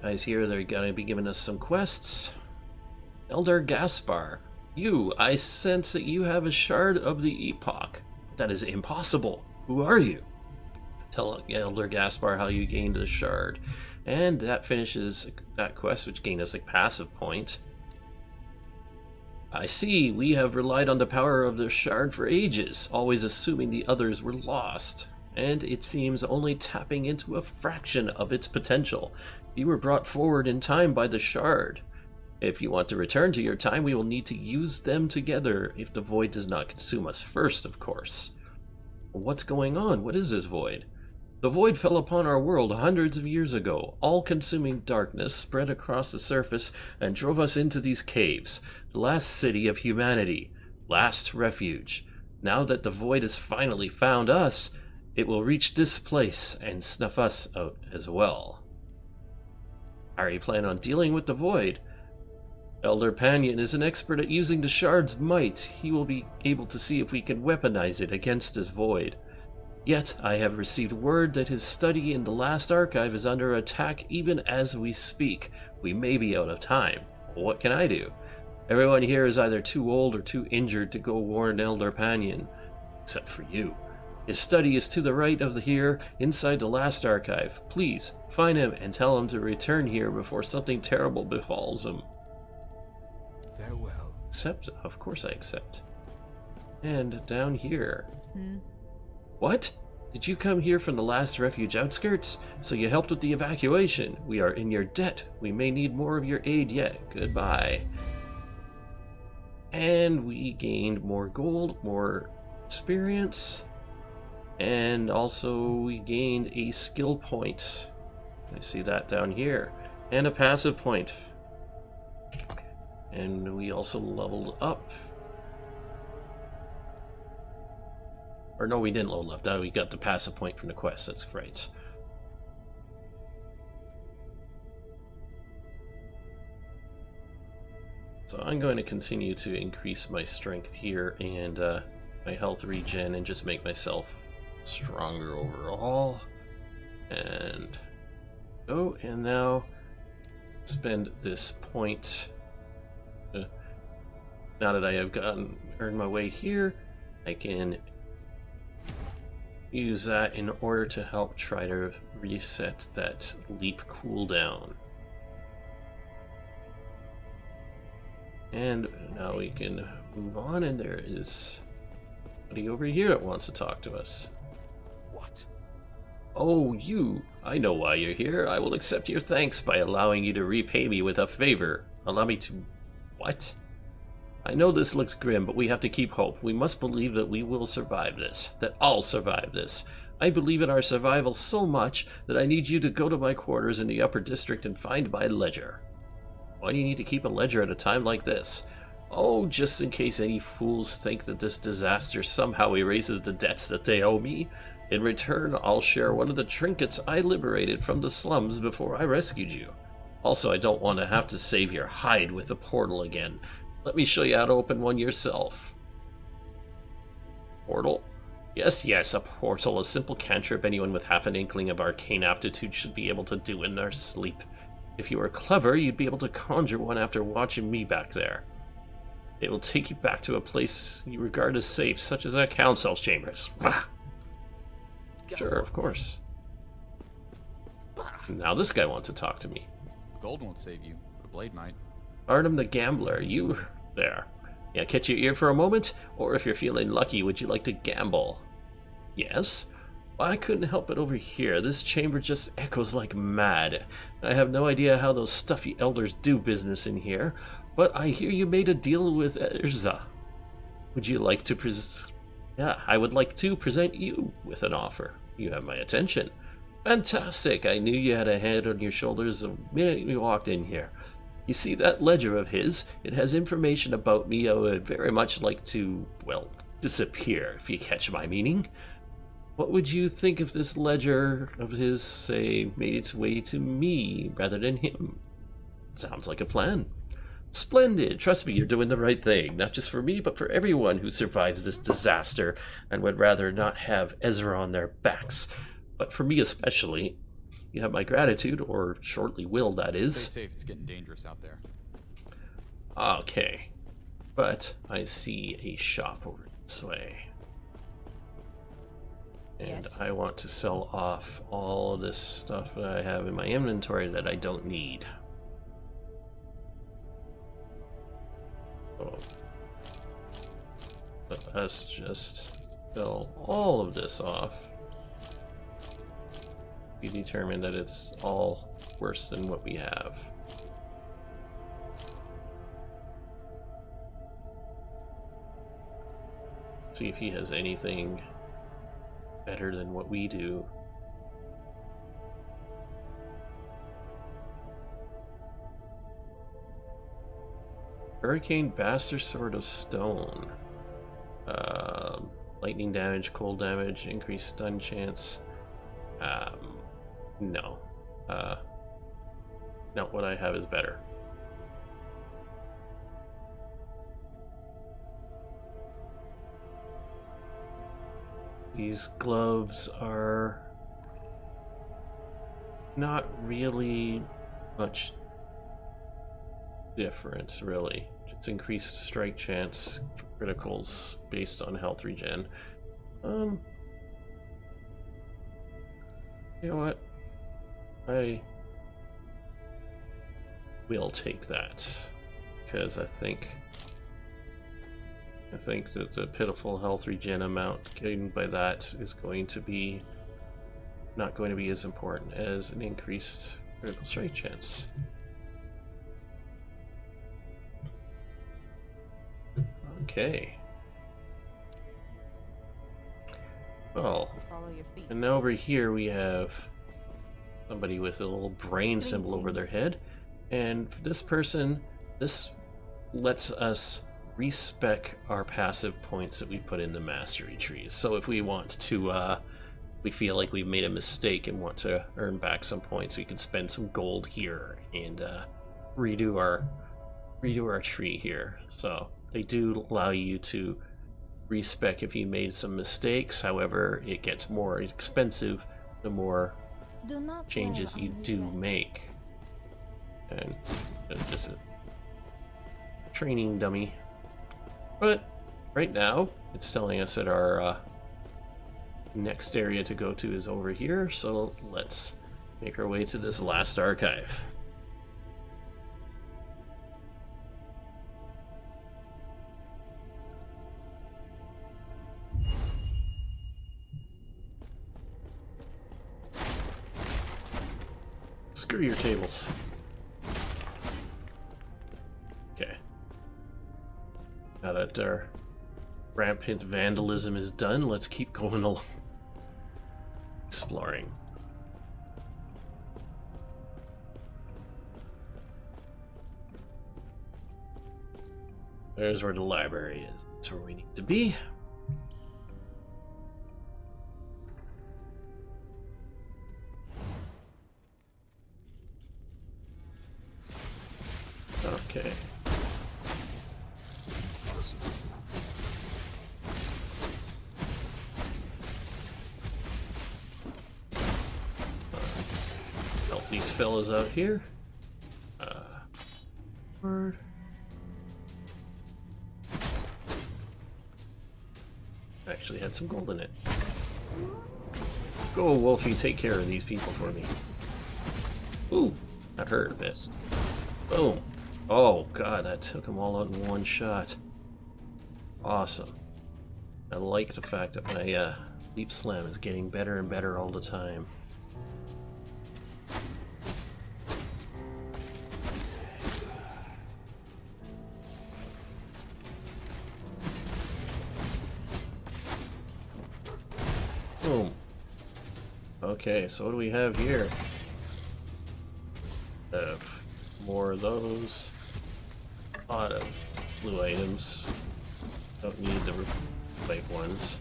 guys here, they're gonna be giving us some quests. Elder Gaspar, I sense that you have a shard of the Epoch. That is impossible. Who are you? Tell Elder Gaspar how you gained the shard. And that finishes that quest, which gained us a passive point. I see, we have relied on the power of the shard for ages, always assuming the others were lost. And it seems only tapping into a fraction of its potential. You were brought forward in time by the shard. If you want to return to your time, we will need to use them together if the void does not consume us first, of course. What's going on? What is this void? The void fell upon our world hundreds of years ago. All-consuming darkness spread across the surface and drove us into these caves, the last city of humanity, last refuge. Now that the void has finally found us, it will reach this place and snuff us out as well. How are you planning on dealing with the void? Elder Panyon is an expert at using the shard's might. He will be able to see if we can weaponize it against this void. Yet, I have received word that his study in the last archive is under attack even as we speak. We may be out of time. What can I do? Everyone here is either too old or too injured to go warn Elder Panyon. Except for you. His study is to the right of here, inside the last archive. Please, find him and tell him to return here before something terrible befalls him. Farewell. Accept? Of course I accept. And down here. What? Did you come here from the last refuge outskirts? So you helped with the evacuation. We are in your debt. We may need more of your aid yet. Goodbye. And we gained more gold, more experience, and also we gained a skill point. I see that down here. And a passive point. And we also leveled up. Or no, we didn't level up. We got the passive point from the quest. That's great. So I'm going to continue to increase my strength here and my health regen and just make myself stronger overall. And and now spend this point. Now that I have earned my way here, I can use that in order to help try to reset that leap cooldown. And now we can move on, and there is somebody over here that wants to talk to us. What? Oh, you. I know why you're here. I will accept your thanks by allowing you to repay me with a favor. Allow me to... What? I know this looks grim, but we have to keep hope. We must believe that we will survive this. That I'll survive this. I believe in our survival so much that I need you to go to my quarters in the upper district and find my ledger. Why do you need to keep a ledger at a time like this? Oh, just in case any fools think that this disaster somehow erases the debts that they owe me. In return, I'll share one of the trinkets I liberated from the slums before I rescued you. Also, I don't want to have to save your hide with the portal again. Let me show you how to open one yourself. Portal? Yes, a portal. A simple cantrip anyone with half an inkling of arcane aptitude should be able to do in their sleep. If you were clever, you'd be able to conjure one after watching me back there. It will take you back to a place you regard as safe, such as our council chambers. Sure, of course. Now this guy wants to talk to me. Gold won't save you, but a blade might. Artem the Gambler, you there. Yeah, catch your ear for a moment? Or if you're feeling lucky, would you like to gamble? Yes? Well, I couldn't help it over here. This chamber just echoes like mad. I have no idea how those stuffy elders do business in here, but I hear you made a deal with Erza. Would you like to I would like to present you with an offer. You have my attention. Fantastic! I knew you had a head on your shoulders the minute you walked in here. You see that ledger of his? It has information about me I would very much like to, well, disappear, if you catch my meaning. What would you think if this ledger of his, say, made its way to me rather than him? Sounds like a plan. Splendid! Trust me, you're doing the right thing. Not just for me, but for everyone who survives this disaster and would rather not have Ezra on their backs. But for me especially. You have my gratitude, or shortly will, that Stay is. safe, it's getting dangerous out there. Okay. But I see a shop over this way. And Yes. I want to sell off all of this stuff that I have in my inventory that I don't need. So, let us just sell all of this off. We determine that it's all worse than what we have. See if he has anything better than what we do. Hurricane Bastard Sword of Stone. Lightning damage, cold damage, increased stun chance. No. No, what I have is better. These gloves are not really much difference, really. Just increased strike chance for criticals based on health regen. You know what? I will take that because I think that the pitiful health regen amount gained by that is going to be not going to be as important as an increased critical strike chance. Okay. Well, Follow your feet. and now over here we have somebody with a little brain symbol over their head. And for this person, this lets us respec our passive points that we put in the mastery trees. So if we want to, we feel like we've made a mistake and want to earn back some points, we can spend some gold here and redo our tree here. So they do allow you to respec if you made some mistakes. However, it gets more expensive the more Do not changes dwell you on do regret. make. And it's just a training dummy. But right now, it's telling us that our next area to go to is over here, so let's make our way to this last archive. Screw your tables. Okay. Now that our rampant vandalism is done, let's keep going along. Exploring. There's where the library is. That's where we need to be. Okay. Help these fellas out here. Word. Actually had some gold in it. Go, Wolfie, take care of these people for me. Ooh, that hurt a bit. Boom. Oh god, that took them all out in one shot. Awesome. I like the fact that my leap slam is getting better and better all the time. Boom. Okay, so what do we have here? More of those. A lot of blue items. Don't need the white ones.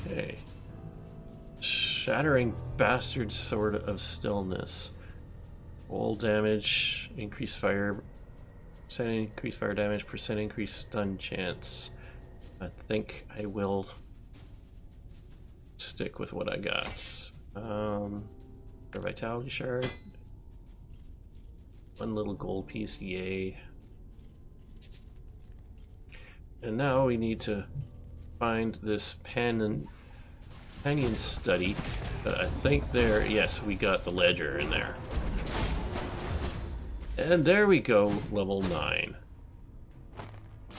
Okay. Shattering Bastard Sword of Stillness. All damage, increased fire Percent increase fire damage, percent increase stun chance. I think I will stick with what I got. The vitality shard. One little gold piece, yay. And now we need to find this companion study. But I think there, yes, we got the ledger in there. And there we go, level 9.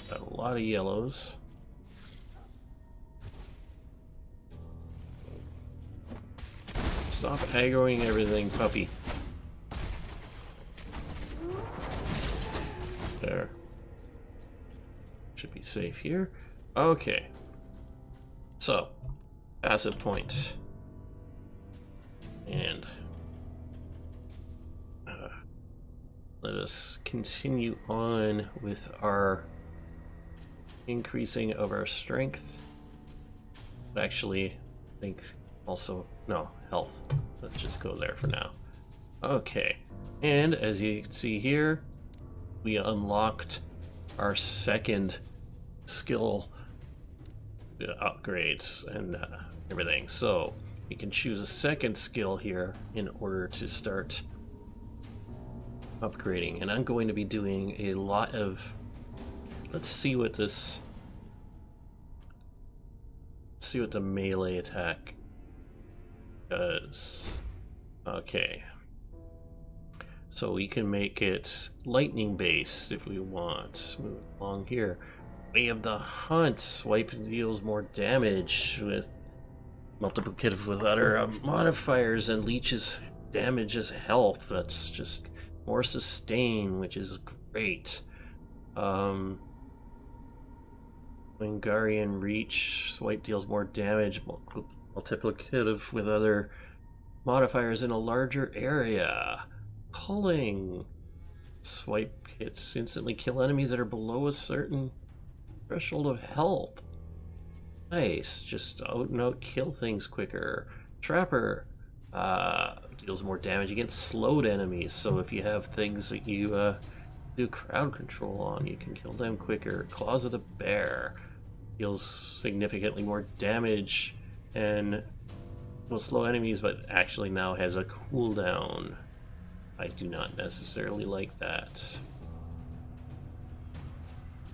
Got a lot of yellows. Stop aggroing everything, puppy. There. Should be safe here. Okay. So, passive point. And let us continue on with our increasing of our strength. Actually, I think also, no, health. Let's just go there for now. Okay. And as you can see here, we unlocked our second skill upgrades and everything. So we can choose a second skill here in order to start upgrading. And I'm going to be doing a lot of, let's see what this, see what the melee attack does. Okay. So we can make it lightning based if we want. Move along here. We have the Hunt. Swipe deals more damage with multiplicative with other modifiers and leeches damage as health. That's just more sustain, which is great. Wingarian Reach. Swipe deals more damage. Multiplicative with other modifiers in a larger area. Pulling. Swipe hits instantly kill enemies that are below a certain threshold of health. Nice. Just out and out kill things quicker. Trapper deals more damage against slowed enemies. So if you have things that you do crowd control on, you can kill them quicker. Claws of the Bear deals significantly more damage and will slow enemies, but actually now has a cooldown. I do not necessarily like that.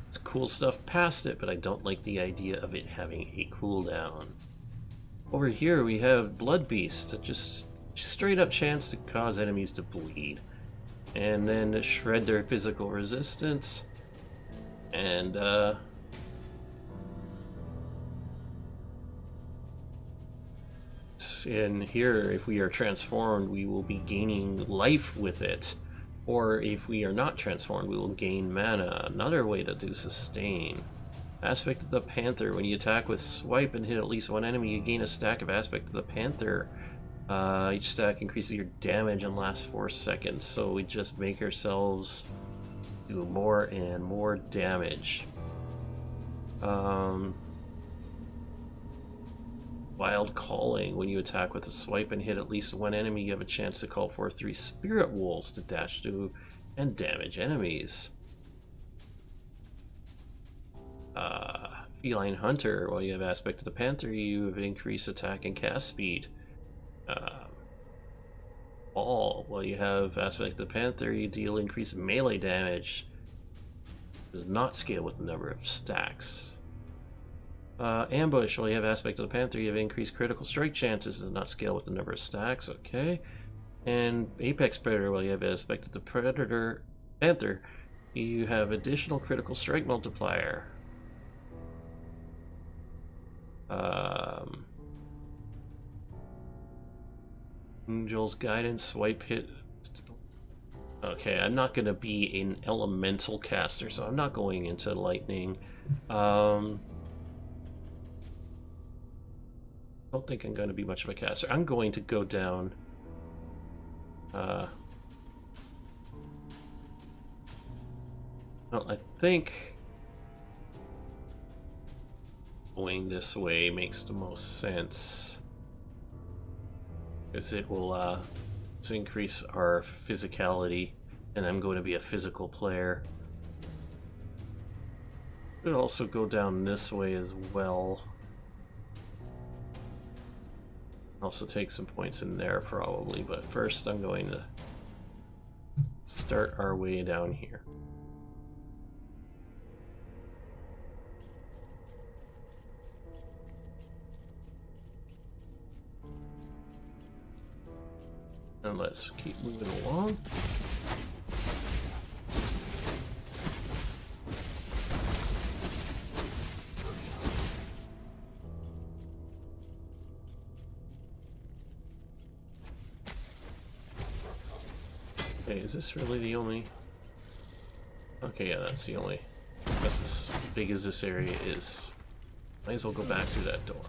It's cool stuff past it, but I don't like the idea of it having a cooldown. Over here we have Blood Beast, that just straight up chance to cause enemies to bleed. And then to shred their physical resistance. And in here, if we are transformed, we will be gaining life with it. Or if we are not transformed, we will gain mana. Another way to do sustain. Aspect of the Panther. When you attack with swipe and hit at least one enemy, you gain a stack of Aspect of the Panther. Each stack increases your damage and lasts 4 seconds. So we just make ourselves do more and more damage. Wild Calling. When you attack with a swipe and hit at least one enemy, you have a chance to call forth 3 spirit wolves to dash to and damage enemies. Feline Hunter. While you have Aspect of the Panther, you have increased attack and cast speed. Ball. While you have Aspect of the Panther, you deal increased melee damage. Does not scale with the number of stacks. Ambush. While you have Aspect of the Panther, you have increased critical strike chances. Does not scale with the number of stacks. Okay. And Apex Predator. While you have Aspect of the Panther, you have additional critical strike multiplier. Angel's Guidance. Swipe hit. Okay, I'm not going to be an elemental caster, so I'm not going into lightning. Don't think I'm going to be much of a caster. I'm going to go down. Well, I think going this way makes the most sense, because it will increase our physicality, and I'm going to be a physical player. Could also go down this way as well. Also take some points in there probably, but first I'm going to start our way down here. And let's keep moving along. Okay, is this really the only... Okay, yeah, that's the only... That's as big as this area is. Might as well go back through that door.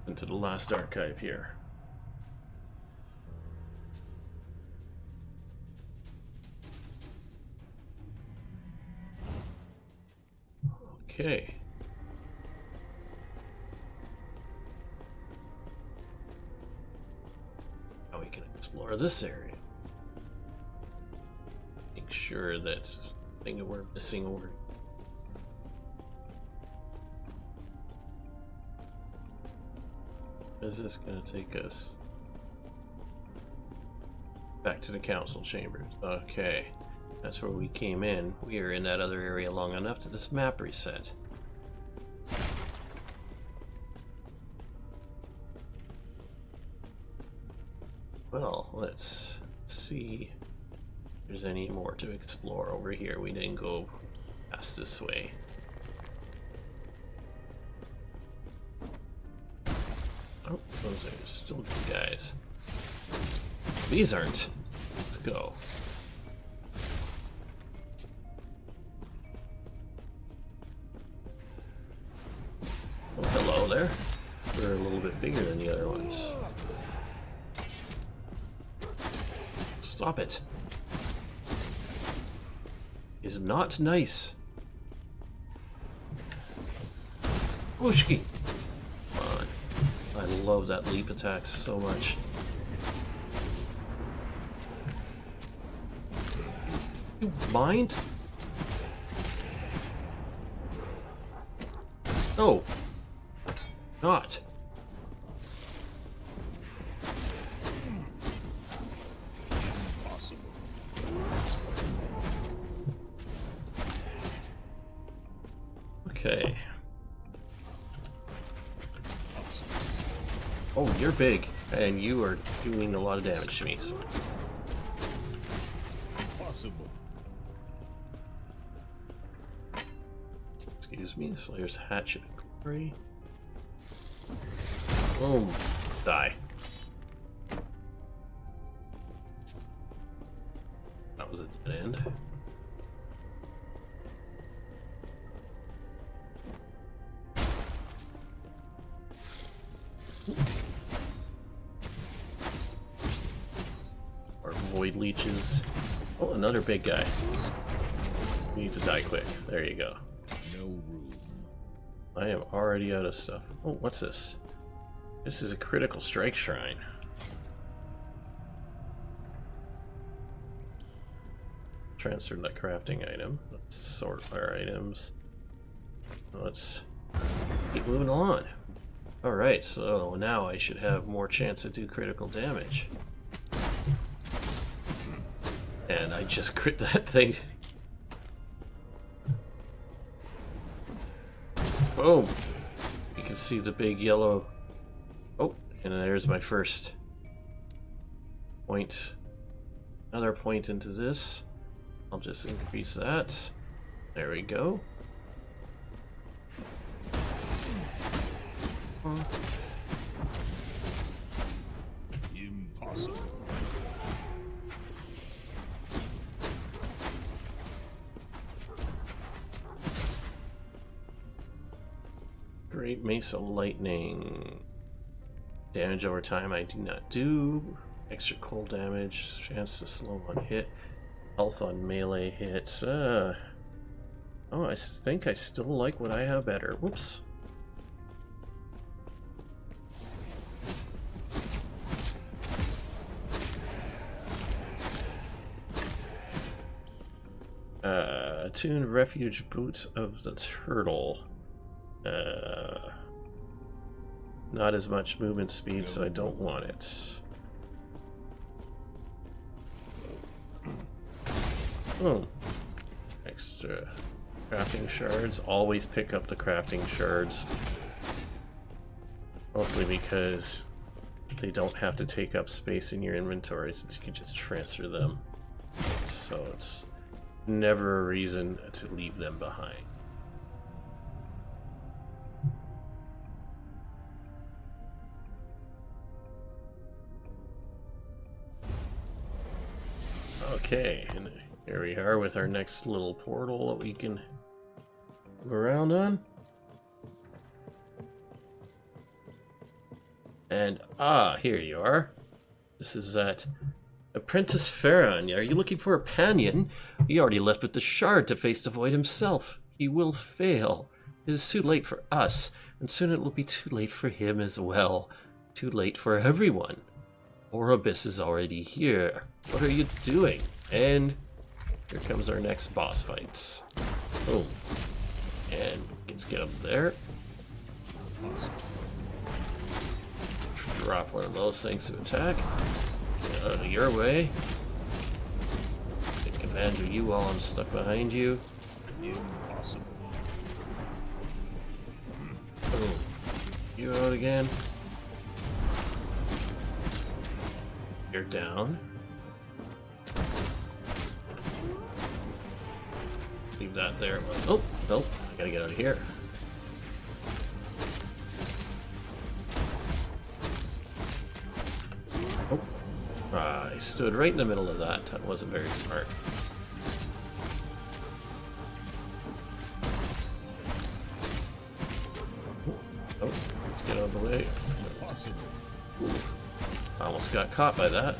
Into the last archive here. Okay. Now we can explore this area. Make sure that thing that we're missing over. Is this going to take us back to the council chambers? Okay, that's where we came in. We are in that other area long enough to this map reset. Well, let's see if there's any more to explore over here. We didn't go past this way. Oh, those are still good guys. These aren't. Let's go. Oh, hello there. They're a little bit bigger than the other ones. Stop it. Is not nice. Whooshki. I love that leap attack so much. You mind? No. Not. Impossible. Okay. Oh, you're big, and you are doing a lot of damage to me. So. Possible. Excuse me, Slayer's Hatchet of Glory. Boom. Die. That was a dead end. Void leeches. Oh, another big guy. You need to die quick. There you go. No room. I am already out of stuff. Oh, what's this? This is a critical strike shrine. Transfer that crafting item. Let's sort our items. Let's keep moving on. Alright, so now I should have more chance to do critical damage. And I just crit that thing. Boom! You can see the big yellow. Oh, and there's my first point. Another point into this. I'll just increase that. There we go. Impossible. Great Mace of Lightning. Damage over time I do not do. Extra cold damage. Chance to slow on hit. Health on melee hits. Oh, I think I still like what I have better. Whoops. Attuned refuge boots of the turtle. Not as much movement speed, so I don't want it. Oh, extra crafting shards. Always pick up the crafting shards. Mostly because they don't have to take up space in your inventory, since you can just transfer them. So it's never a reason to leave them behind. Okay, and here we are with our next little portal that we can move around on. And here you are. This is that Apprentice Feline. Are you looking for a companion? He already left with the shard to face the void himself. He will fail. It is too late for us, and soon it will be too late for him as well. Too late for everyone. Orobis is already here. What are you doing? And here comes our next boss fights. Boom. And let's get up there. Drop one of those things to attack. Get out of your way. Take advantage of you while I'm stuck behind you. Impossible. Boom. You out again. You're down. Leave that there. Oh, nope. I gotta get out of here. Oh. I stood right in the middle of that. That wasn't very smart. Oh, let's get out of the way. Impossible. Oof. I almost got caught by that.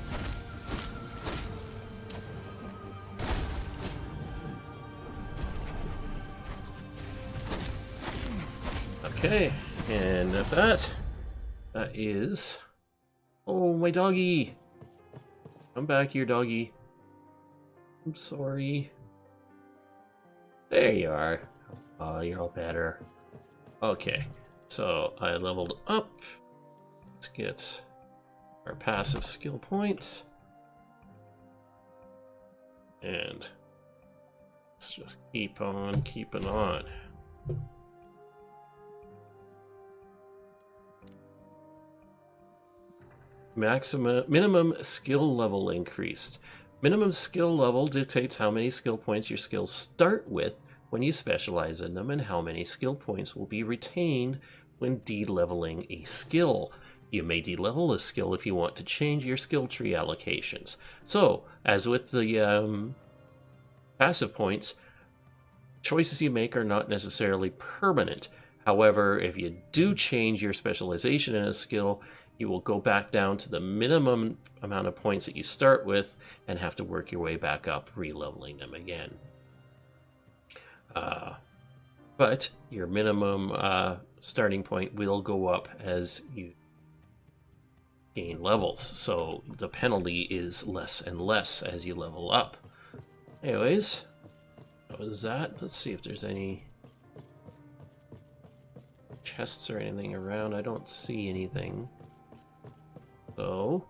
Okay, and at that is... Oh, my doggy! Come back here, doggy. I'm sorry. There you are. Oh, you're all better. Okay, so I leveled up. Let's get our passive skill points. And let's just keep on keeping on. Minimum skill level increased. Minimum skill level dictates how many skill points your skills start with when you specialize in them, and how many skill points will be retained when de-leveling a skill. You may de-level a skill if you want to change your skill tree allocations. So, as with the passive points, choices you make are not necessarily permanent. However, if you do change your specialization in a skill, you will go back down to the minimum amount of points that you start with and have to work your way back up, re-leveling them again. But your minimum starting point will go up as you gain levels, so the penalty is less and less as you level up. Anyways, that was that. Let's see if there's any chests or anything around. I don't see anything. So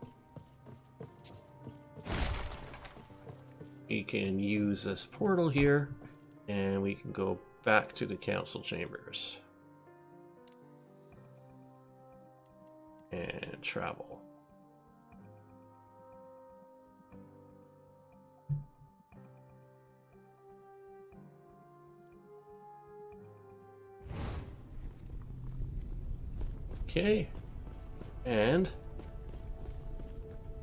we can use this portal here, and we can go back to the council chambers and travel. Okay, and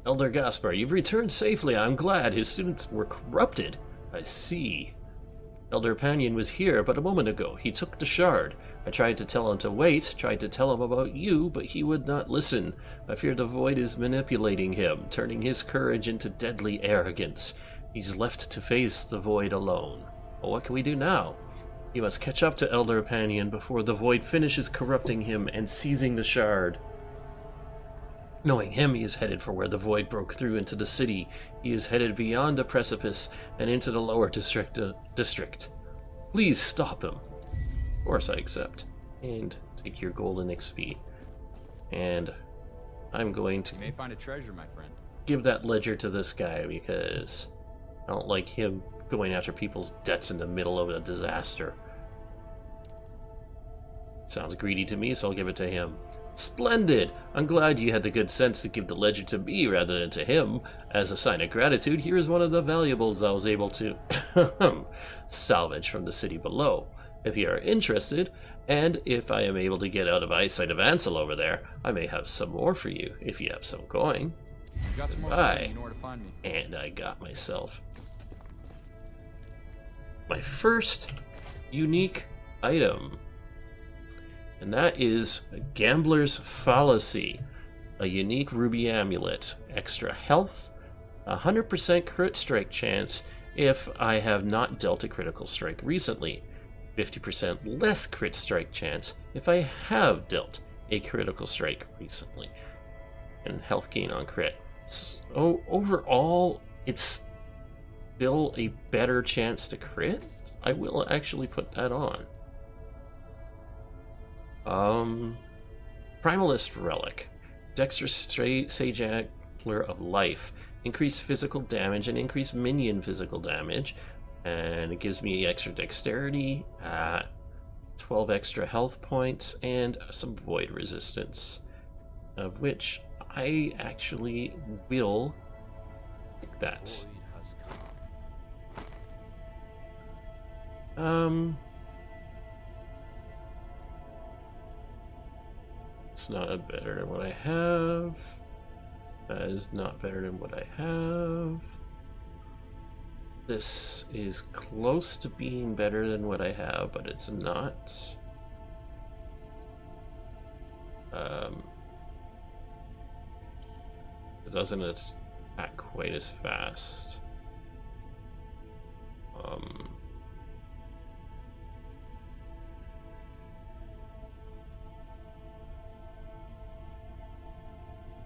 Elder Gaspar, you've returned safely. I'm glad. His students were corrupted. I see. Elder Panion was here but a moment ago. He took the shard. I tried to tell him to wait, tried to tell him about you, but he would not listen. I fear the void is manipulating him, turning his courage into deadly arrogance. He's left to face the void alone. Well, what can we do now? He must catch up to Elder Panion before the void finishes corrupting him and seizing the shard. Knowing him, he is headed for where the void broke through into the city. He is headed beyond a precipice and into the lower district. Please stop him. Of course I accept. And take your golden XP. And I'm going to You may find a treasure, my friend. give that ledger to this guy because I don't like him going after people's debts in the middle of a disaster. Sounds greedy to me, so I'll give it to him. Splendid! I'm glad you had the good sense to give the ledger to me rather than to him. As a sign of gratitude, here is one of the valuables I was able to salvage from the city below. If you are interested, and if I am able to get out of eyesight of Ansel over there, I may have some more for you, if you have some coin. You got some more Goodbye. money, you know where to find me. And I got myself my first unique item. And that is a Gambler's Fallacy, a unique ruby amulet. Extra health, 100% crit strike chance if I have not dealt a critical strike recently, 50% less crit strike chance if I have dealt a critical strike recently, and health gain on crit. So overall, it's still a better chance to crit. I will actually put that on. Primalist Relic. Dexter Sage Antler of Life. Increase physical damage and increase minion physical damage. And it gives me extra dexterity, 12 extra health points, and some void resistance. Of which I actually will take that. It's not better than what I have. That is not better than what I have. This is close to being better than what I have, but it's not. It doesn't attack quite as fast.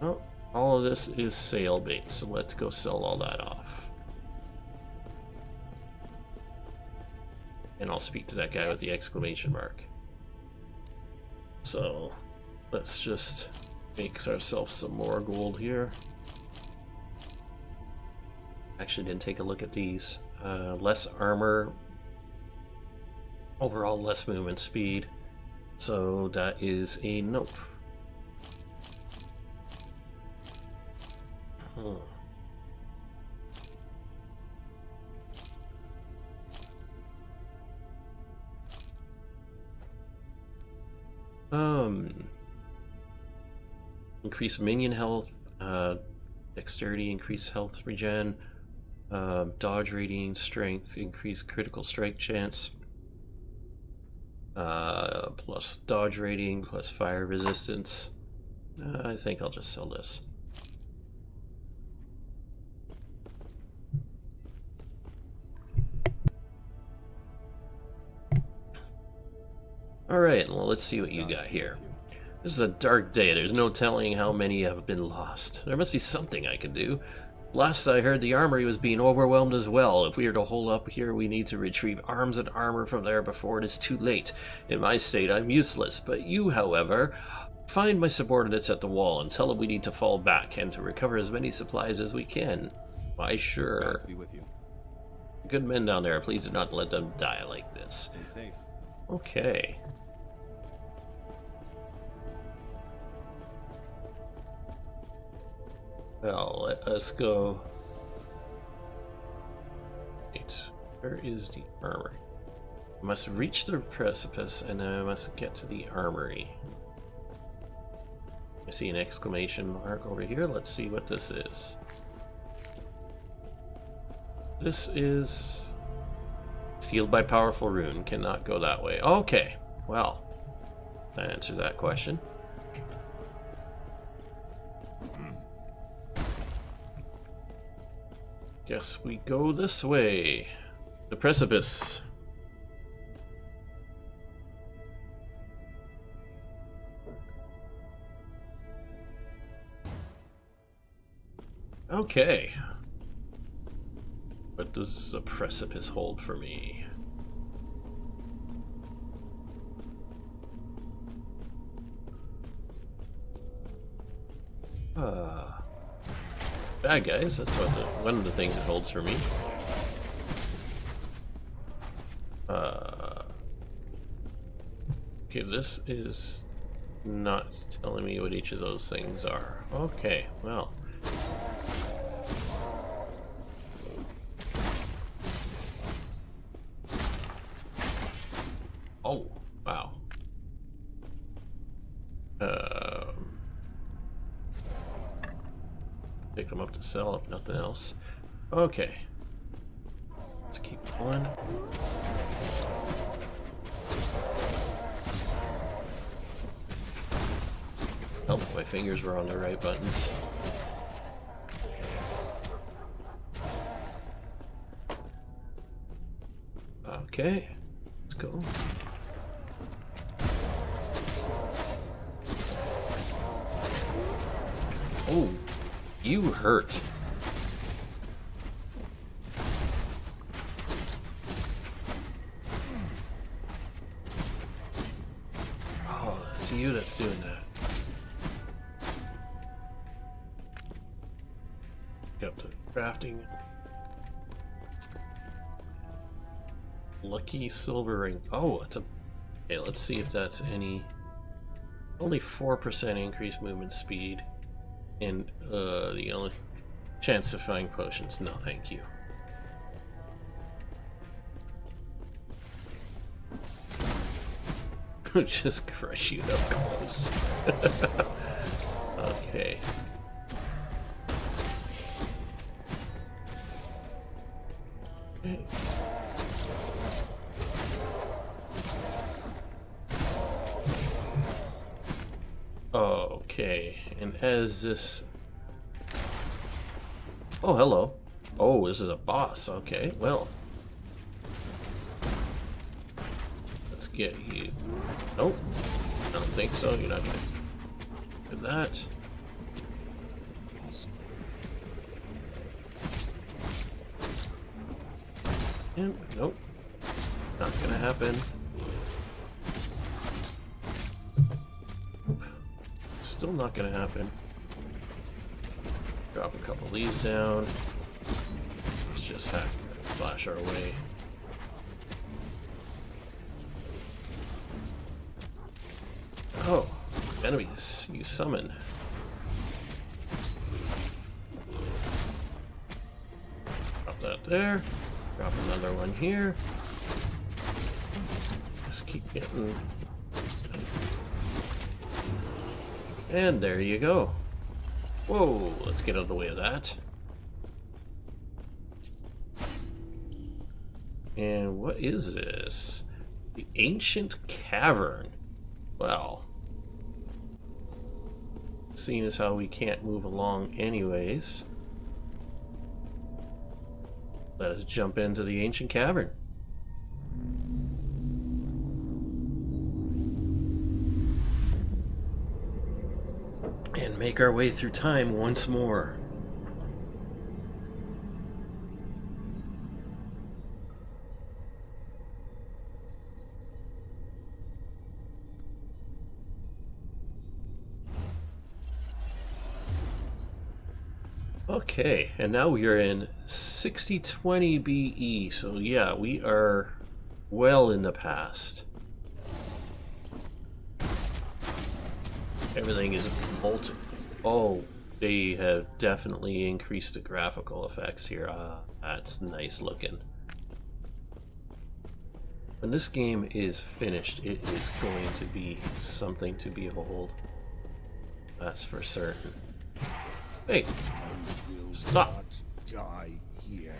Oh, all of this is sale bait, so let's go sell all that off. And I'll speak to that guy with the exclamation mark. So, let's just make ourselves some more gold here. Actually didn't take a look at these. Less armor, overall less movement speed. So that is a nope. Huh. Increase minion health, dexterity, increase health regen, dodge rating, strength, increase critical strike chance, plus dodge rating, plus fire resistance. I think I'll just sell this. Alright, well, let's see what you got here. This is a dark day. There's no telling how many have been lost. There must be something I can do. Last I heard, the armory was being overwhelmed as well. If we are to hold up here, we need to retrieve arms and armor from there before it is too late. In my state, I'm useless, but you, however, find my subordinates at the wall and tell them we need to fall back and to recover as many supplies as we can. Why, sure. Gods be with you. Good men down there, please do not let them die like this. Stay safe. Okay. Well, let us go. Wait, where is the armory? I must reach the precipice and I must get to the armory. I see an exclamation mark over here. Let's see what this is. This is sealed by powerful rune. Cannot go that way. Okay, well, that answers that question. Guess we go this way. The precipice. Okay. What does the precipice hold for me? Bad guys, that's one of the things it holds for me. Okay, this is not telling me what each of those things are. Okay, well. Oh, wow. Pick them up to sell if nothing else. Okay. Let's keep going. Oh, my fingers were on the right buttons. Okay, let's go. Oh, you hurt. Oh, it's you that's doing that. Got the crafting. Lucky silver ring. Oh, it's a. Okay, let's see if that's any. Only 4% increased movement speed. And the only chance of finding potions. No, thank you. Just crush you up close. Okay. Okay. Okay, and as this... Oh, hello. Oh, this is a boss. Okay, well. Let's get you. Nope. I don't think so. You're not gonna do that. And, nope. Not gonna happen. Still not gonna happen. Drop a couple of these down. Let's just have to flash our way. Oh, enemies you summon. Drop that there. Drop another one here. Just keep getting. And there you go. Whoa, let's get out of the way of that. And what is this? The Ancient Cavern. Well, seeing as how we can't move along anyways, let us jump into the Ancient Cavern. And make our way through time once more. Okay, and now we are in 6020 BE, so yeah, we are well in the past. Everything is molten. Oh, they have definitely increased the graphical effects here. That's nice looking. When this game is finished, it is going to be something to behold. That's for certain. Hey, stop! Not die here.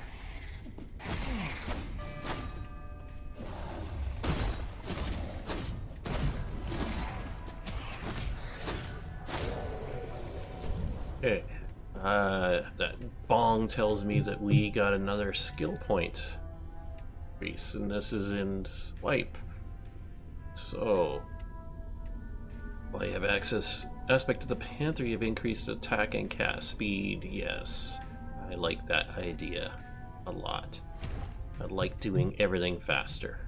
Okay, that bong tells me that we got another skill point increase, and this is in swipe. So, while you have aspect to the panther, you have increased attack and cast speed, yes. I like that idea a lot. I like doing everything faster.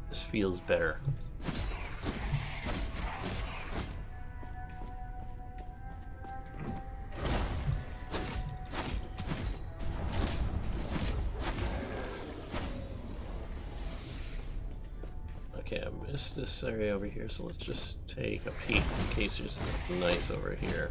This feels better. Okay, I missed this area over here, so let's just take a peek in case there's something nice over here.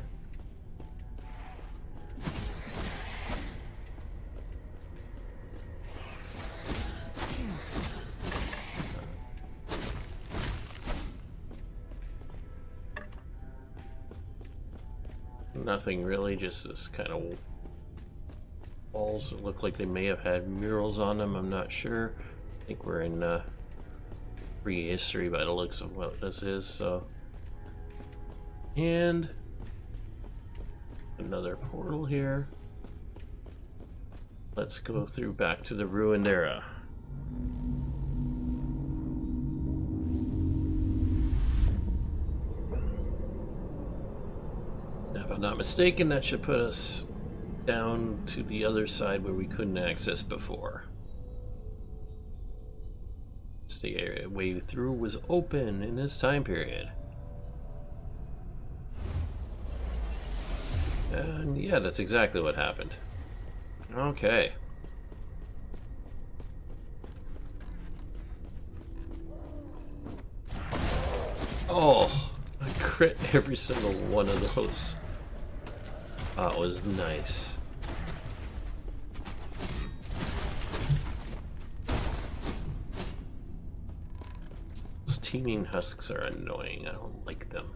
Nothing really, just this kind of walls that look like they may have had murals on them. I'm not sure. I think we're in prehistory by the looks of what this is, so. And another portal here. Let's go through back to the ruined era. If I'm not mistaken, that should put us down to the other side where we couldn't access before. The area way through was open in this time period. And yeah, that's exactly what happened. Okay. Oh, I crit every single one of those. That was nice. Those teeming husks are annoying. I don't like them.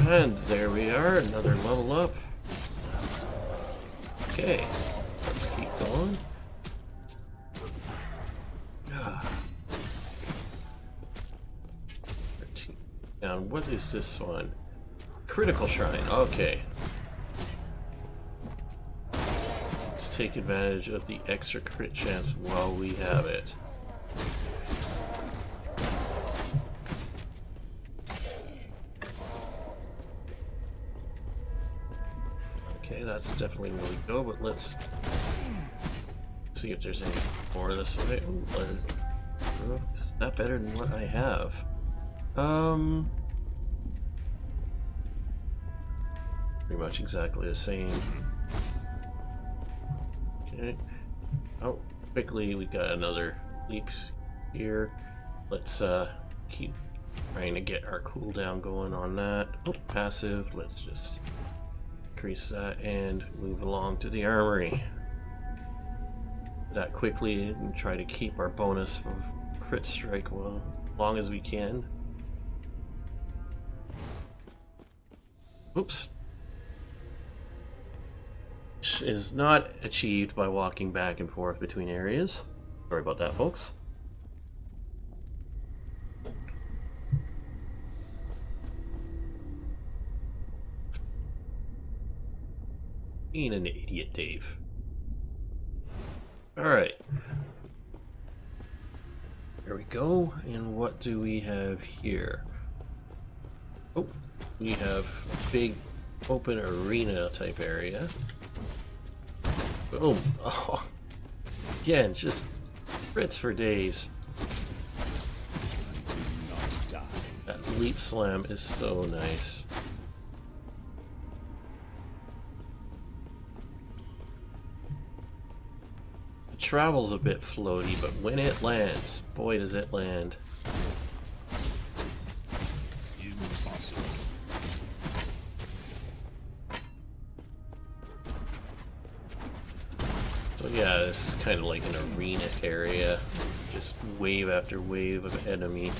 And there we are, another level up. Okay, let's keep going. Now, what is this one? Critical Shrine, okay. Let's take advantage of the extra crit chance while we have it. Okay, that's definitely where we go, but let's see if there's any more this way. Ooh, it's not better than what I have. Pretty much exactly the same. Okay. Oh, quickly, we got another leaps here. Let's keep trying to get our cooldown going on that. Oh, passive. Let's just increase that and move along to the armory. That quickly and try to keep our bonus of crit strike well as long as we can. Oops. Which is not achieved by walking back and forth between areas. Sorry about that, folks. Being an idiot, Dave. Alright. There we go. And what do we have here? Oh, we have a big open arena type area. Boom. Oh, again, just crits for days. That leap slam is so nice. It travels a bit floaty, but when it lands, boy does it land. Impossible. So yeah, this is kind of like an arena area, just wave after wave of enemy.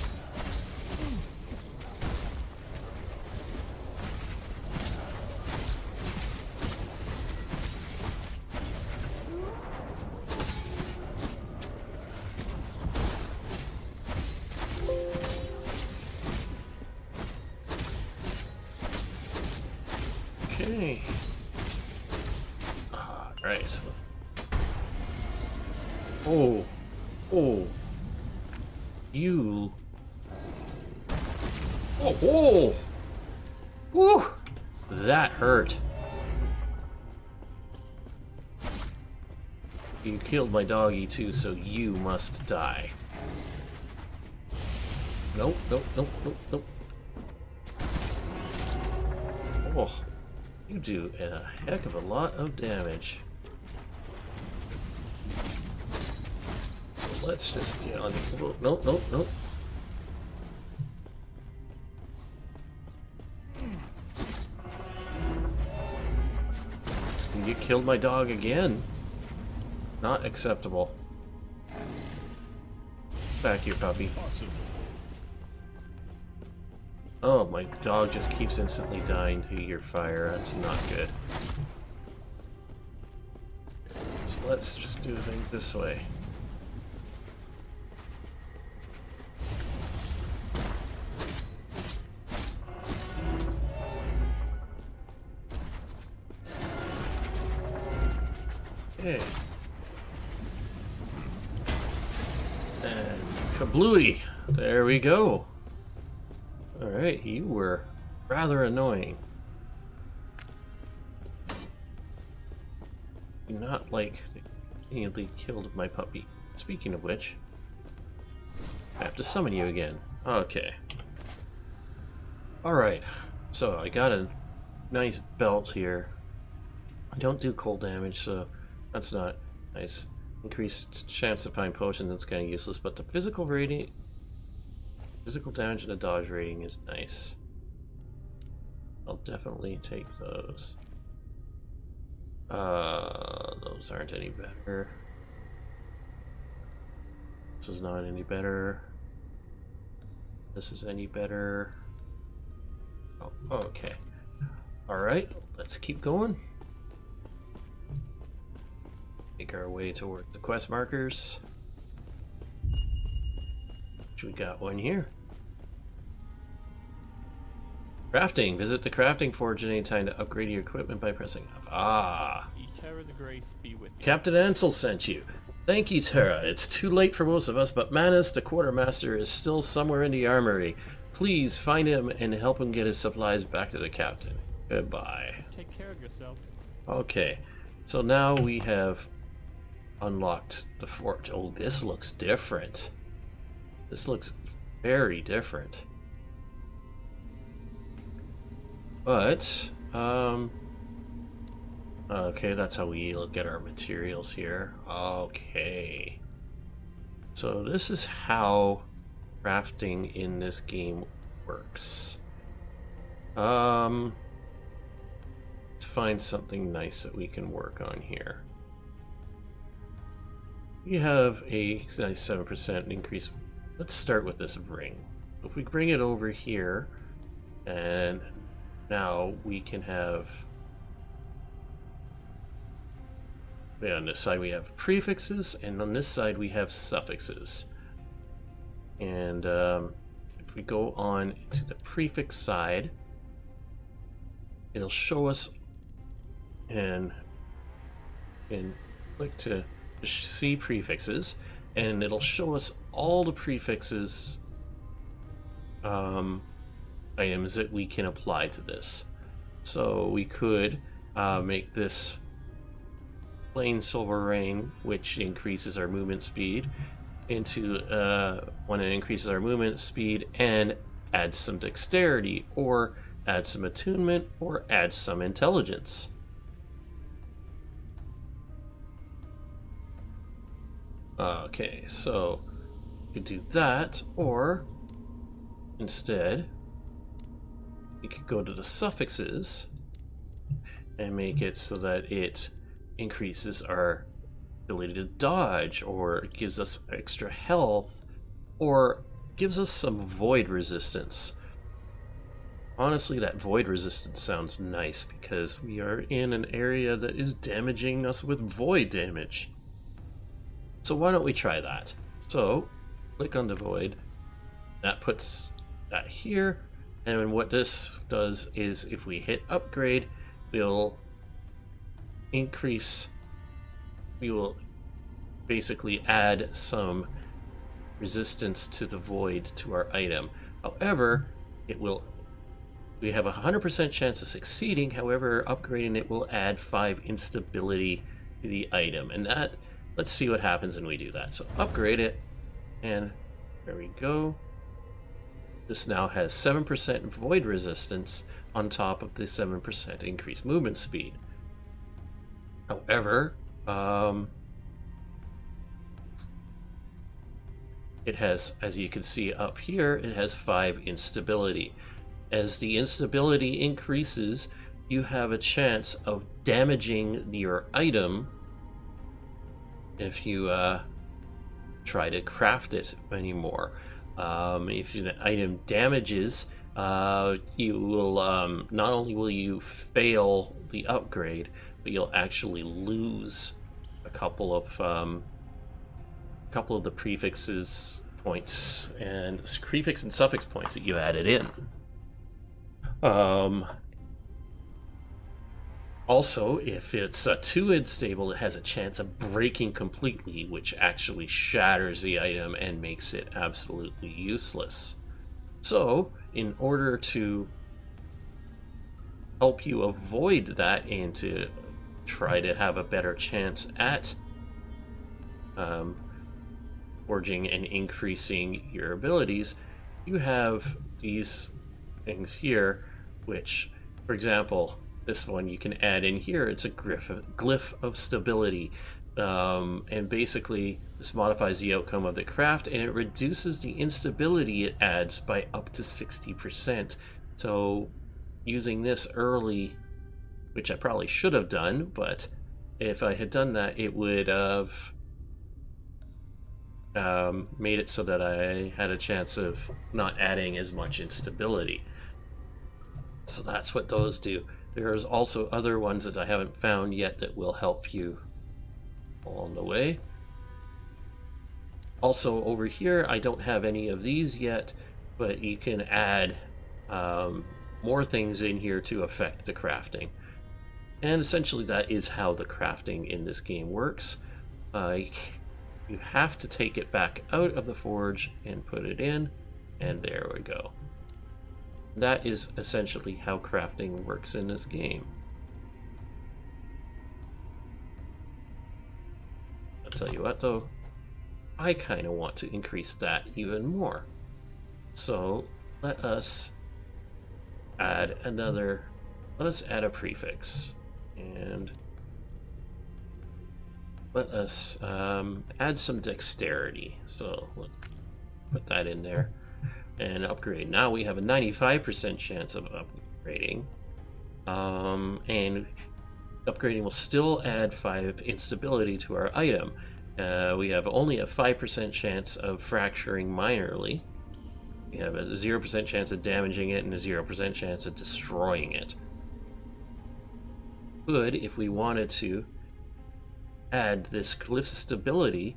Okay. Right. Oh, oh, you, oh, Woo! That hurt. You killed my doggy too, so you must die. Nope, nope, nope, nope, nope. Oh, you do a heck of a lot of damage. So let's just get on the... Oh, nope, nope, nope. You killed my dog again. Not acceptable. Back here, puppy. Possible. Oh, my dog just keeps instantly dying to your fire. That's not good. So let's just do things this way. Okay. And kablooey! There we go. Alright, you were rather annoying. Do not like continually killed my puppy. Speaking of which, I have to summon you again. Okay. Alright, so I got a nice belt here. I don't do cold damage, so that's not nice. Increased chance to find potions, that's kind of useless, but the physical rating, physical damage and the dodge rating is nice. I'll definitely take those. Those aren't any better. This is not any better. This is any better. Oh, okay. Alright, let's keep going. Make our way towards the quest markers. Which we got one here. Crafting. Visit the crafting forge at any time to upgrade your equipment by pressing up. Ah. Terra's grace be with you. Captain Ansel sent you. Thank you, Terra. It's too late for most of us, but Manus, the quartermaster, is still somewhere in the armory. Please find him and help him get his supplies back to the captain. Goodbye. Take care of yourself. Okay, so now we have unlocked the fort. Oh, this looks different. This looks very different. But, okay, that's how we look at our materials here. Okay. So this is how crafting in this game works. Let's find something nice that we can work on here. We have a nice 7% increase. Let's start with this ring. If we bring it over here, and now we can have... Yeah, on this side we have prefixes, and on this side we have suffixes. And if we go on to the prefix side, it'll show us, and click to see prefixes, and it'll show us all the prefixes items that we can apply to this. So we could make this plain silver rain, which increases our movement speed, into one that increases our movement speed and adds some dexterity, or add some attunement, or add some intelligence. Okay, so you could do that, or instead you could go to the suffixes and make it so that it increases our ability to dodge, or gives us extra health, or gives us some void resistance. Honestly, that void resistance sounds nice because we are in an area that is damaging us with void damage. So why don't we try that? So, click on the void. That puts that here. And what this does is if we hit upgrade, we'll increase, we will basically add some resistance to the void to our item. However, it will We have a 100% chance of succeeding. However, upgrading it will add 5 instability to the item. And that, let's see what happens when we do that. So upgrade it, and there we go. This now has 7% void resistance on top of the 7% increased movement speed. However, it has, as you can see up here, it has 5 instability. As the instability increases, you have a chance of damaging your item if you try to craft it anymore. If an item damages, you will not only will you fail the upgrade, but you'll actually lose a couple of the prefixes points and prefix and suffix points that you added in. Also, if it's too unstable, it has a chance of breaking completely, which actually shatters the item and makes it absolutely useless. So, in order to help you avoid that and to try to have a better chance at forging and increasing your abilities, you have these things here, which, for example, this one you can add in here. It's a glyph of stability, and basically this modifies the outcome of the craft, and it reduces the instability it adds by up to 60%. So using this early, which I probably should have done, but if I had done that, it would have made it so that I had a chance of not adding as much instability. So that's what those do. There's also other ones that I haven't found yet that will help you along the way. Also over here, I don't have any of these yet, but you can add more things in here to affect the crafting. And essentially that is how the crafting in this game works. You have to take it back out of the forge and put it in, and there we go. That is essentially how crafting works in this game. I'll tell you what though, I kind of want to increase that even more. So let us add a prefix, and let us add some dexterity. So let's put that in there and upgrade. Now we have a 95% chance of upgrading, and upgrading will still add 5 instability to our item. We have only a 5% chance of fracturing minorly. We have a 0% chance of damaging it and a 0% chance of destroying it. Good if we wanted to add this glyph stability,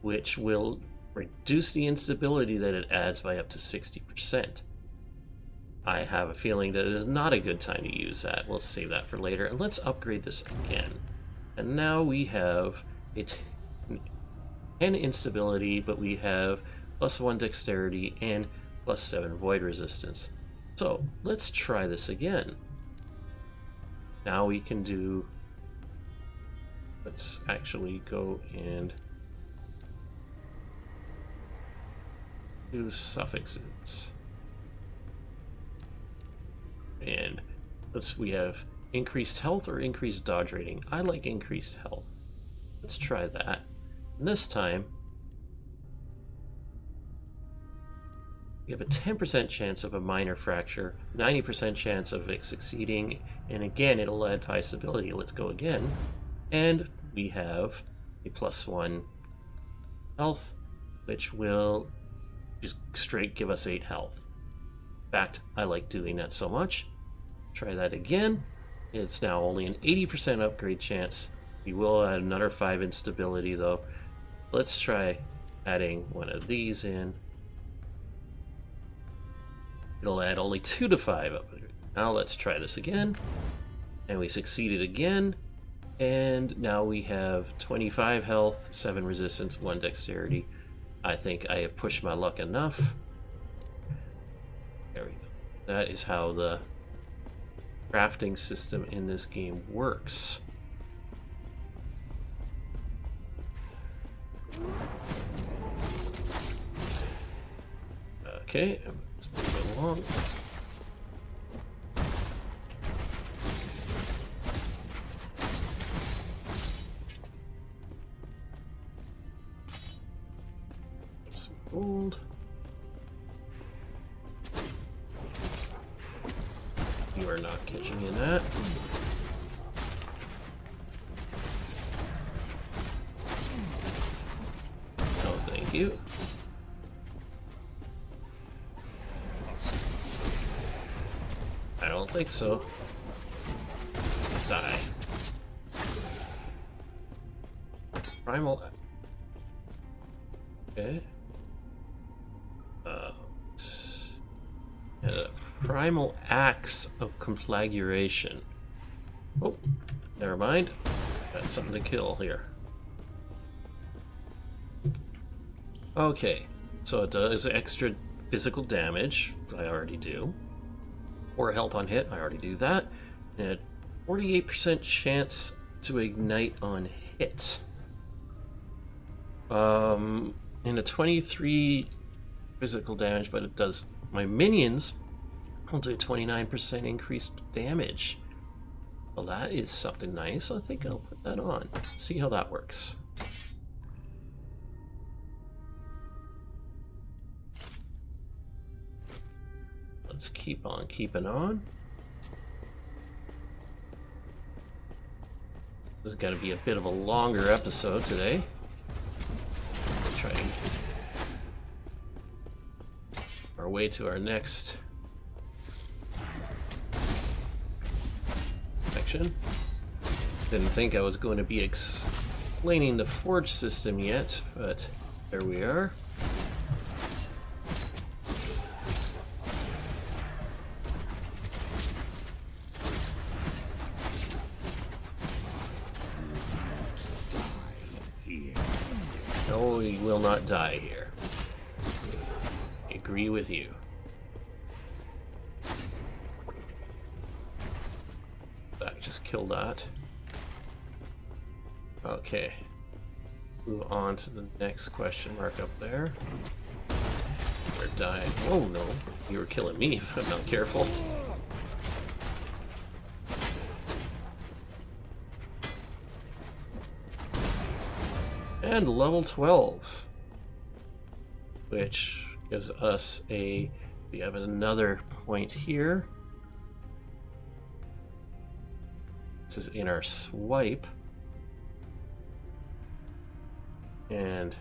which will reduce the instability that it adds by up to 60%. I have a feeling that it is not a good time to use that. We'll save that for later, and let's upgrade this again. And now we have it 10 instability, but we have +1 dexterity and +7 void resistance. So let's try this again. Now we can do, let's actually go and do suffixes. And we have increased health or increased dodge rating. I like increased health. Let's try that. And this time, we have a 10% chance of a minor fracture, 90% chance of it succeeding, and again, it'll add 5 stability. Let's go again. And we have a +1 health, which will just straight give us 8 health. In fact, I like doing that so much. Try that again. It's now only an 80% upgrade chance. We will add another 5 instability though. Let's try adding one of these in. It'll add only 2 to 5 upgrade. Now let's try this again. And we succeeded again. And now we have 25 health, 7 resistance, 1 dexterity. I think I have pushed my luck enough. There we go. That is how the crafting system in this game works. Okay, let's move along. Some gold. You are not catching in that. Oh, thank you. I don't think so. Die. Primal. Okay. Primal Axe of Conflagration. Oh, never mind. Got something to kill here. Okay, so it does extra physical damage. I already do. Or health on hit. I already do that. And a 48% chance to ignite on hit. And a 23 physical damage, but it does my minions. I'll do 29% increased damage. Well, that is something nice. I think I'll put that on. See how that works. Let's keep on keeping on. This is going to be a bit of a longer episode today. Try to our way to our next section. Didn't think I was going to be explaining the forge system yet, but there we are. No, he will not die here. I agree with you. That just killed that. Okay. Move on to the next question mark up there. We're dying. Oh no, you were killing me if I'm not careful. And level 12, which gives us we have another point here. This is in our swipe. And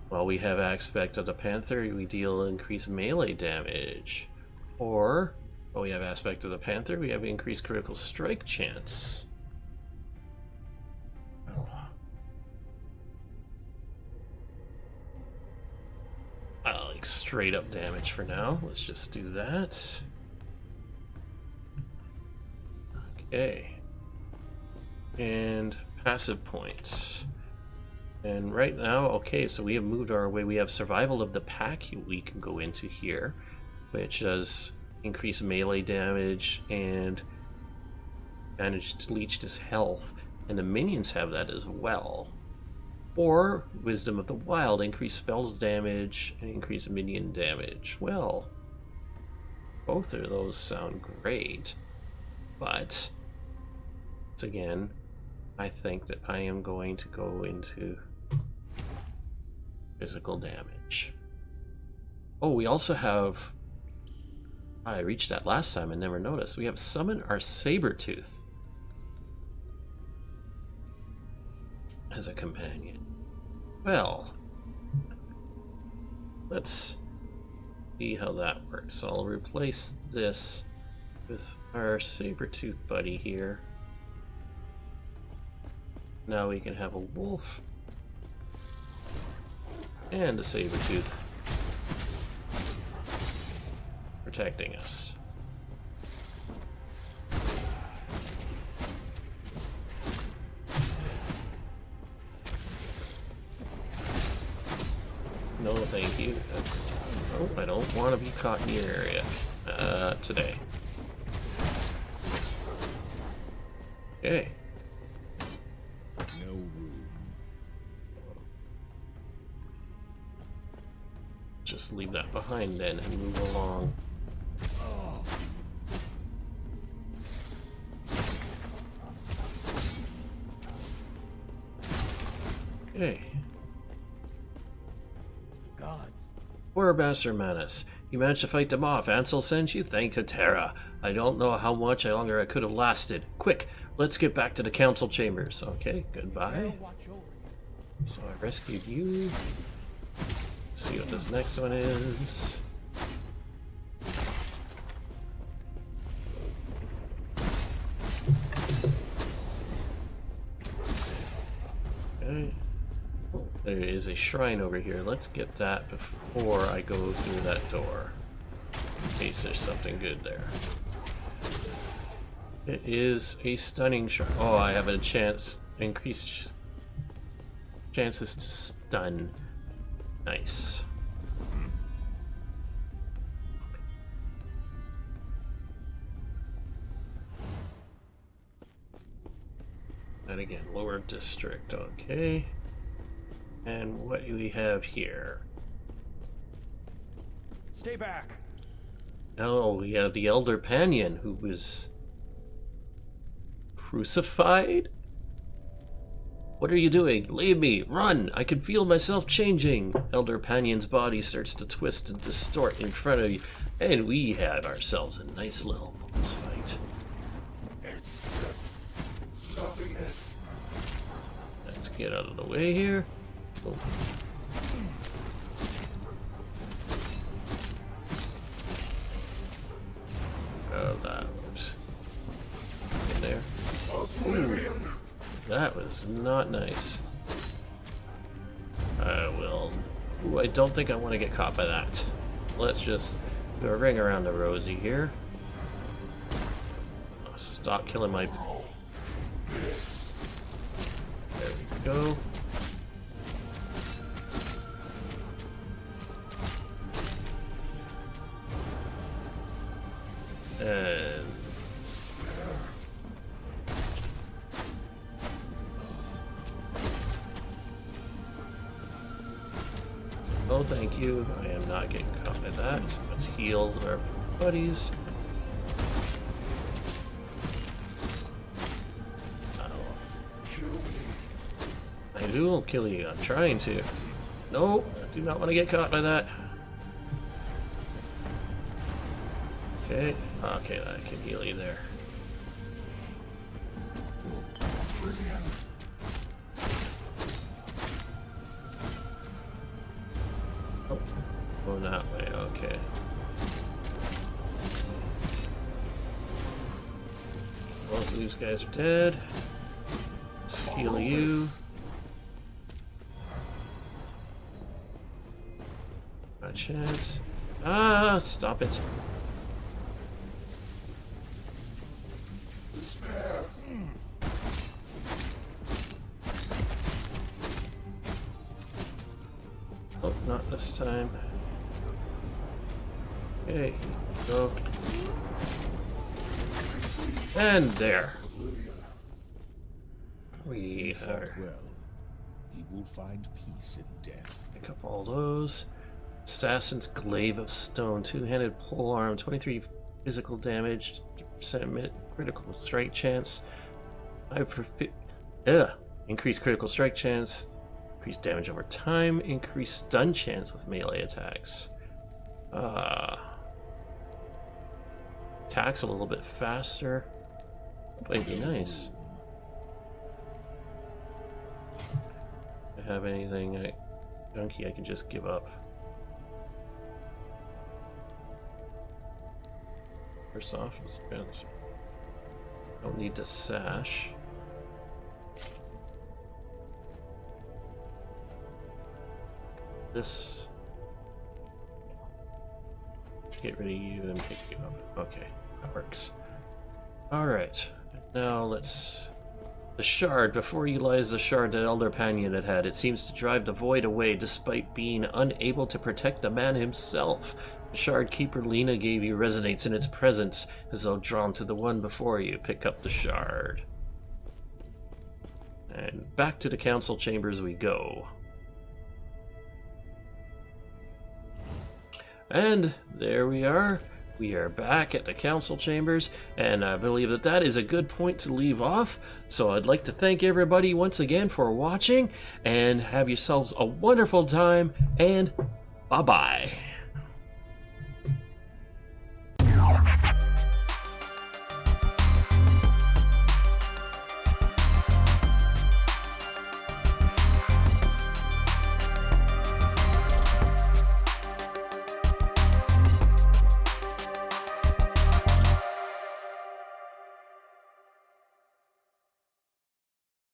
while we have Aspect of the Panther, we deal increased melee damage. Or, while we have Aspect of the Panther, we have increased critical strike chance. Like straight up damage for now. Let's just do that. Okay. And passive points. And right now, okay, so we have moved our way. We have Survival of the Pack we can go into here, which does increase melee damage and manage to leech his health. And the minions have that as well. Or Wisdom of the Wild, increase spells damage and increase minion damage. Well, both of those sound great, but once again, I think that I am going to go into physical damage. Oh, we also have, I reached that last time and never noticed, we have Summon our Sabertooth as a companion. Well, let's see how that works. I'll replace this with our Sabertooth buddy here. Now we can have a wolf and a Sabertooth protecting us. No, thank you. Oh, I don't want to be caught in your area today. Okay. No room. Just leave that behind then and move along. Okay. Gods. Quartermaster Manus. You managed to fight them off. Ansel sent you? Thank Katera. I don't know how much longer I could have lasted. Quick, let's get back to the council chambers. Okay, goodbye. So I rescued you. Let's see what this next one is. Okay. There is a shrine over here. Let's get that before I go through that door. In case there's something good there. It is a stunning shrine. Oh, I have a chance. Increased chances to stun. Nice. And again, lower district. Okay. And what do we have here? Stay back. Oh, we have the Elder Panion, who was crucified? What are you doing? Leave me! Run! I can feel myself changing! Elder Panion's body starts to twist and distort in front of you, and we have ourselves a nice little boss fight. Accept nothingness. Let's get out of the way here. Oh. Oh, that was in there. Ooh, that was not nice. I will. Ooh, I don't think I want to get caught by that. Let's just do a ring around the rosy here. Stop killing my. There we go. And oh, thank you. I am not getting caught by that. Let's heal our buddies. I will kill you. I'm trying to. No, I do not want to get caught by that. Okay. Okay, I can heal you there. Oh, going that way. Okay. Both of these guys are dead. Let's heal you. Got a chance. Ah, stop it. Oh, not this time. Okay, go. And there. We are. Well, he will find peace in death. Pick up all those. Assassin's Glaive of Stone, two-handed polearm, 23 physical damage, 3% critical strike chance, 5 increased critical strike chance, increased damage over time, increased stun chance with melee attacks. Attacks a little bit faster. That might be nice. Do I have anything junky I can just give up? First off, don't need to sash. This. Get rid of you and pick you up. Okay, that works. Alright, now let's. The shard. Before you lies the shard that Elder Panion had. It seems to drive the void away despite being unable to protect the man himself. The shard Keeper Lena gave you resonates in its presence as though drawn to the one before you. Pick up the shard. And back to the council chambers we go. And there we are. We are back at the council chambers, and I believe that that is a good point to leave off. So I'd like to thank everybody once again for watching, and have yourselves a wonderful time, and bye-bye.